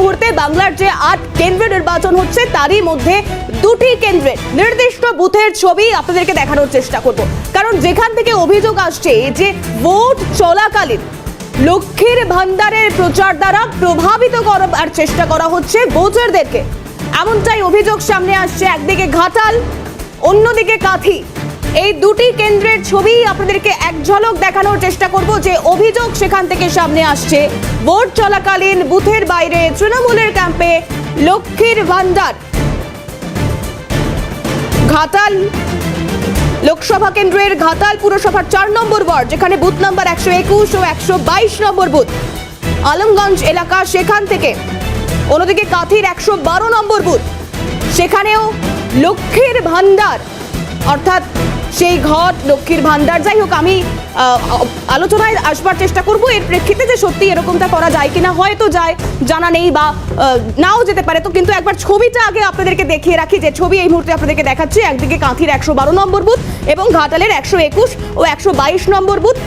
মুহূর্তে বাংলার যে 8 কেন্দ্রে নির্বাচন হচ্ছে তারই মধ্যে 2টি কেন্দ্রে নির্দিষ্ট বুথের ছবি আপনাদেরকে দেখানোর চেষ্টা করব, কারণ যেখান থেকে অভিযোগ আসছে যে ভোট চলাকালীন লক্ষ্মীর ভান্ডারের প্রচার দ্বারা প্রভাবিত করার চেষ্টা করা হচ্ছে ভোটারদেরকে, এমনটাই অভিযোগ সামনে আসছে। একদিকে ঘাটাল, অন্যদিকে কাঁথি, এই 2টি কেন্দ্রের ছবি আপনাদেরকে এক ঝলক দেখানোর চেষ্টা করব যে অভিযোগ সেখান থেকে সামনে আসছে। ভোট চলাকালীন বুথের বাইরে তৃণমূলের ক্যাম্পে লক্ষ্মীর ভান্ডার। ঘাটাল লোকসভা কেন্দ্রের ঘাটাল পুরসভার 4 নম্বর ওয়ার্ড, যেখানে বুথ নাম্বার 121 ও 122 নম্বর বুথ, আলমগঞ্জ এলাকা, সেখান থেকে। অন্যদিকে কাঁথির 112 নম্বর বুথ, সেখানেও লক্ষ্মীর ভান্ডার, অর্থাৎ সেই ঘট লক্ষ্মীর ভান্ডার। যাই হোক, আমি আলোচনায় আসবার চেষ্টা করব এর প্রেক্ষিতে যে সত্যি এরকমটা করা যায় কিনা। হয়তো যায়, জানা নেই, বা নাও যেতে পারে। তো কিন্তু একবার ছবিটা আগে আপনাদেরকে দেখিয়ে রাখি, যে ছবি এই মুহূর্তে আপনাদেরকে দেখাচ্ছি। একদিকে কাঁথির 112 নম্বর বুথ এবং ঘাটালের 121 ও 122 নম্বর বুথ।